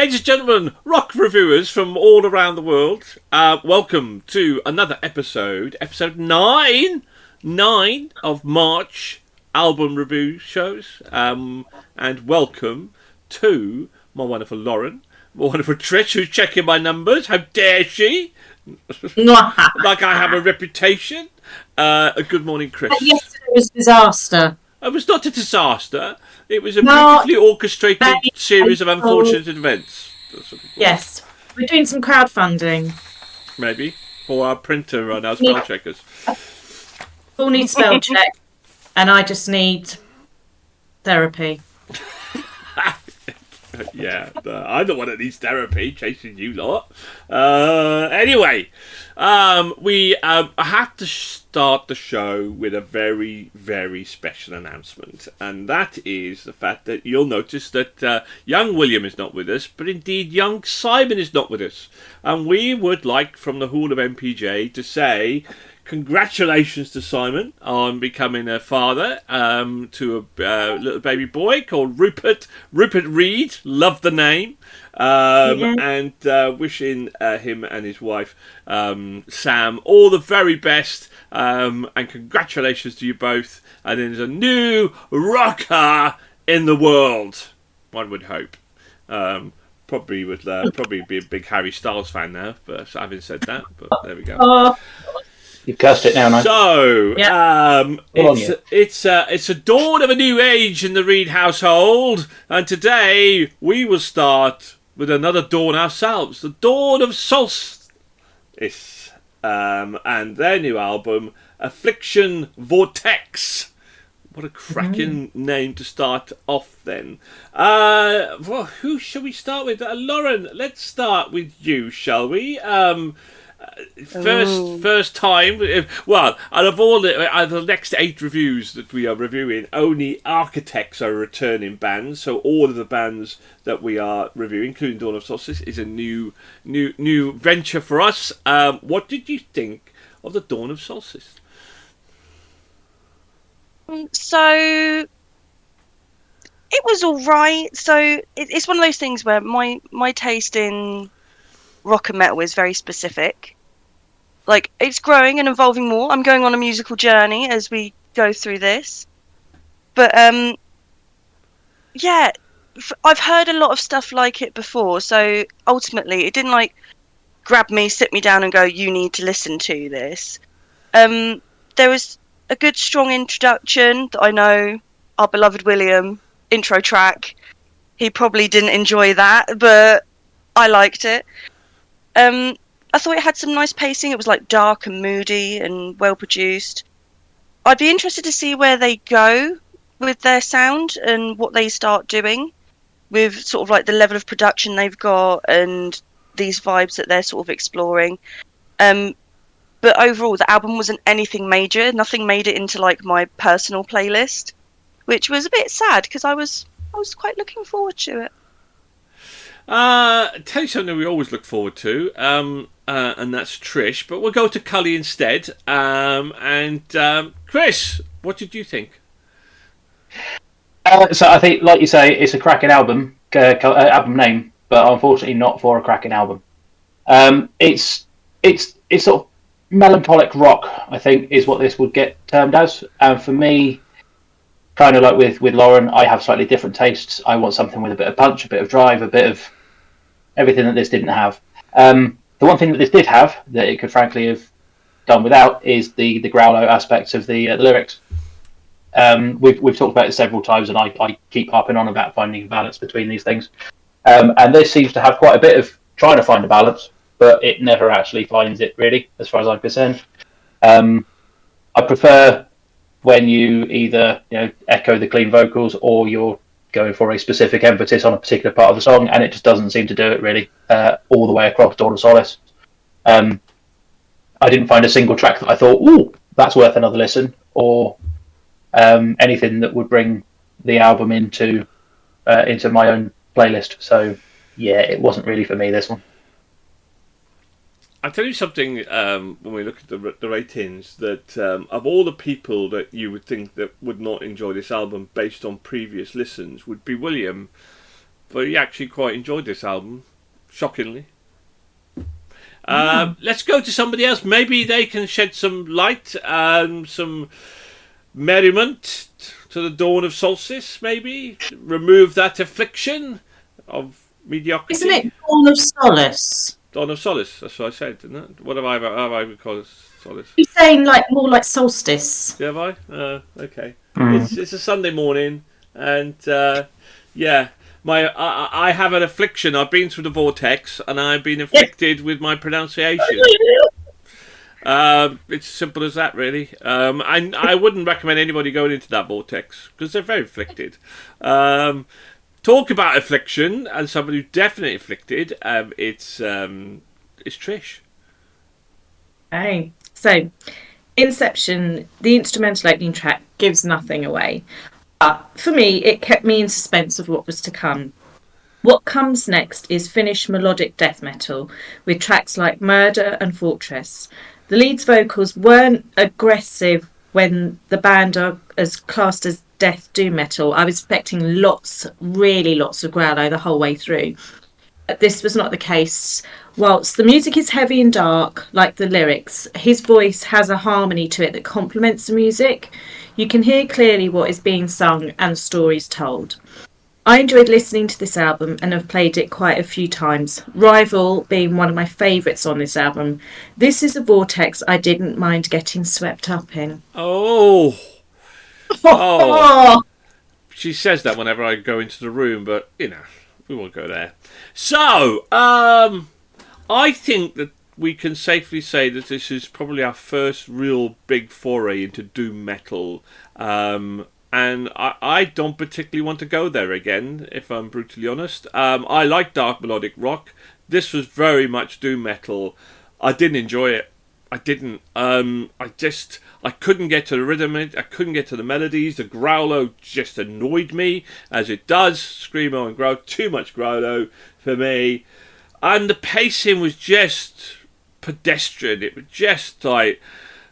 Ladies and gentlemen, rock reviewers from all around the world, welcome to another episode 9 of March album review shows, and welcome to my wonderful Lauren, my wonderful Trish, who's checking my numbers. How dare she? Like I have a reputation. Good morning, Chris. Yesterday was a disaster. It was not a disaster. It was a beautifully orchestrated series of unfortunate events. Yes. We're doing some crowdfunding. Maybe. For our printer and our spell checkers. All need spell check. And I just need therapy. Yeah, I'm the one that needs therapy, chasing you lot. Anyway, we have to start the show with a very, very special announcement, and that is the fact that you'll notice that young William is not with us, but indeed young Simon is not with us. And we would like, from the Hall of MPJ, to say congratulations to Simon on becoming a father to a little baby boy called Rupert Reed. Love the name. And wishing him and his wife Sam all the very best, and congratulations to you both. And there's a new rocker in the world, one would hope. Probably would be a big Harry Styles fan now, but having said that, but there we go. You've cursed it now, no? So, it's a dawn of a new age in the Reed household, and today we will start with another dawn ourselves, the Dawn of Solace, and their new album, Afflication, Vortex. What a cracking name to start off then. Well, who shall we start with? Lauren, let's start with you, shall we? First time. Well, out of all the next 8 reviews that we are reviewing, only Architects are a returning band. So all of the bands that we are reviewing, including Dawn of Solace, is a new venture for us. What did you think of the Dawn of Solace? So it was all right. So it's one of those things where my taste in rock and metal is very specific. Like, it's growing and evolving more. I'm going on a musical journey as we go through this. But, yeah, I've heard a lot of stuff like it before. So, ultimately, it didn't, grab me, sit me down and go, you need to listen to this. There was a good, strong introduction that I know our beloved William, intro track, he probably didn't enjoy that, but I liked it. I thought it had some nice pacing. It was dark and moody and well produced. I'd be interested to see where they go with their sound and what they start doing with sort of the level of production they've got and these vibes that they're sort of exploring. But overall, the album wasn't anything major. Nothing made it into my personal playlist, which was a bit sad because I was quite looking forward to it. Tell you something we always look forward to, and that's Trish. But we'll go to Cully instead. Chris, what did you think? So I think, like you say, it's a cracking album name, but unfortunately not for a cracking album. It's sort of melancholic rock, I think, is what this would get termed as. And for me, kind of like with Lauren, I have slightly different tastes. I want something with a bit of punch, a bit of drive, a bit of everything that this didn't have. The one thing that this did have, that it could frankly have done without, is the growler aspects of the lyrics. We've talked about it several times, and I keep harping on about finding a balance between these things. And this seems to have quite a bit of trying to find a balance, but it never actually finds it, really, as far as I'm concerned. I prefer when you either echo the clean vocals or you're going for a specific emphasis on a particular part of the song, and it just doesn't seem to do it really all the way across Dawn of Solace. I didn't find a single track that I thought, ooh, that's worth another listen, or anything that would bring the album into my own playlist. So yeah, it wasn't really for me, this one. I'll tell you something, when we look at the ratings, that of all the people that you would think that would not enjoy this album based on previous listens would be William. but he actually quite enjoyed this album, shockingly. Let's go to somebody else. Maybe they can shed some light and some merriment to the Dawn of Solace, maybe. Remove that affliction of mediocrity. Isn't it Dawn of Solace? Dawn of Solace, that's what I said, didn't it? What have I called it? Solace? You're saying more like solstice. Have I? Okay. It's a Sunday morning, and yeah. I have an affliction. I've been through the Vortex, and I've been afflicted with my pronunciation. It's as simple as that, really. I wouldn't recommend anybody going into that Vortex, because they're very afflicted. Talk about affliction, and somebody who's definitely afflicted, it's Trish. Hey, so Inception, the instrumental opening track, gives nothing away. For me, it kept me in suspense of what was to come. What comes next is Finnish melodic death metal with tracks like Murder and Fortress. The lead's vocals weren't aggressive when the band are as classed as death doom metal. I was expecting lots of growlo the whole way through. But this was not the case. Whilst the music is heavy and dark, like the lyrics, his voice has a harmony to it that complements the music. You can hear clearly what is being sung and stories told. I enjoyed listening to this album and have played it quite a few times, Rival being one of my favourites on this album. This is a Vortex I didn't mind getting swept up in. Oh. She says that whenever I go into the room, but, we won't go there. So, I think that we can safely say that this is probably our first real big foray into doom metal, and I don't particularly want to go there again, if I'm brutally honest. I like dark melodic rock. This was very much doom metal. I didn't enjoy it. I didn't. I couldn't get to the rhythm. I couldn't get to the melodies. The growlo just annoyed me, as it does. Screamo and growl. Too much growlo for me. And the pacing was just pedestrian. It was just like,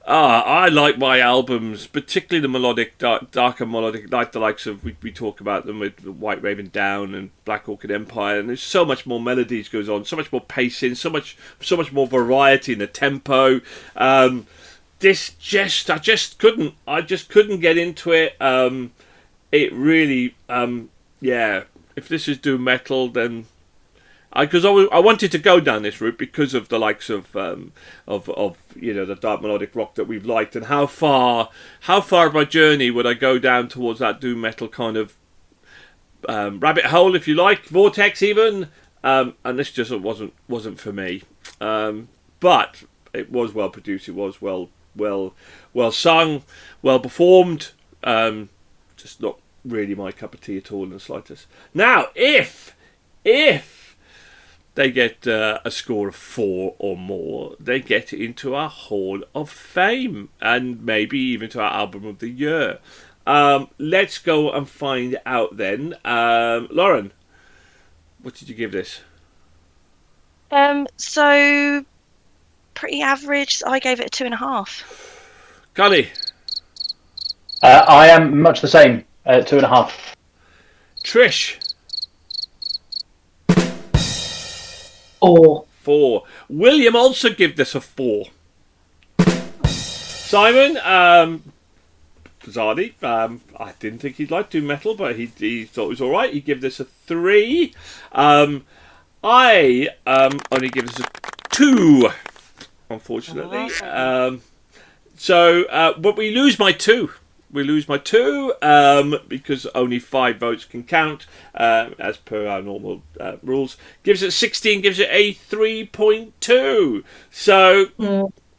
I like my albums, particularly the melodic, darker melodic, like the likes of, we talk about them with White Raven Down and Black Orchid Empire, and there's so much more melodies goes on, so much more pacing, so much more variety in the tempo. I just couldn't get into it. It really, if this is doom metal, then because I wanted to go down this route because of the likes of the dark melodic rock that we've liked, and how far of my journey would I go down towards that doom metal kind of rabbit hole, if you like, Vortex even, and this just wasn't for me. But it was well produced, it was well sung, well performed. Just not really my cup of tea at all in the slightest. Now, if they get a score of 4 or more, they get into our Hall of Fame, and maybe even to our Album of the Year. Let's go and find out then. Lauren, what did you give this? So pretty average. I gave it a 2.5. Connie? I am much the same, 2.5. Trish? 4. William also give this a 4. Simon, Zardi, I didn't think he'd like doom metal, but he thought it was all right. He give this a 3. I only give this a 2, unfortunately. But we lose my 2. Because only 5 votes can count, as per our normal rules. Gives it 16, gives it a 3.2. So,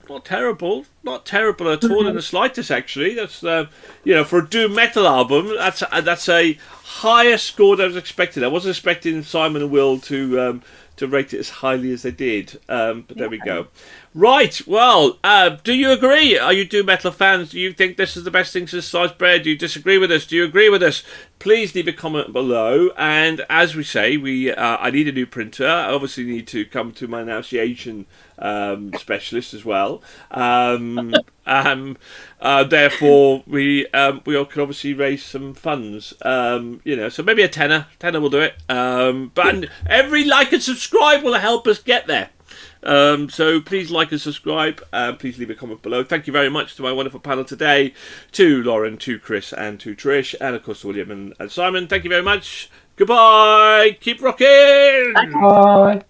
not terrible at all in the slightest, actually. That's, for a doom metal album, that's a higher score than I was expecting. I wasn't expecting Simon and Will to rate it as highly as they did, but there we go. Right, well, do you agree? Are you doom metal fans? Do you think this is the best thing since sliced bread? Do you disagree with us? Do you agree with us? Please leave a comment below. And as we say, I need a new printer. I obviously need to come to my enunciation specialist as well. Therefore, we all can obviously raise some funds. So maybe a tenner will do it. But every like and subscribe will help us get there. So please like and subscribe. Please leave a comment below. Thank you very much to my wonderful panel today, to Lauren, to Chris, and to Trish, and of course to William and Simon. Thank you very much. Goodbye. Keep rocking. Bye.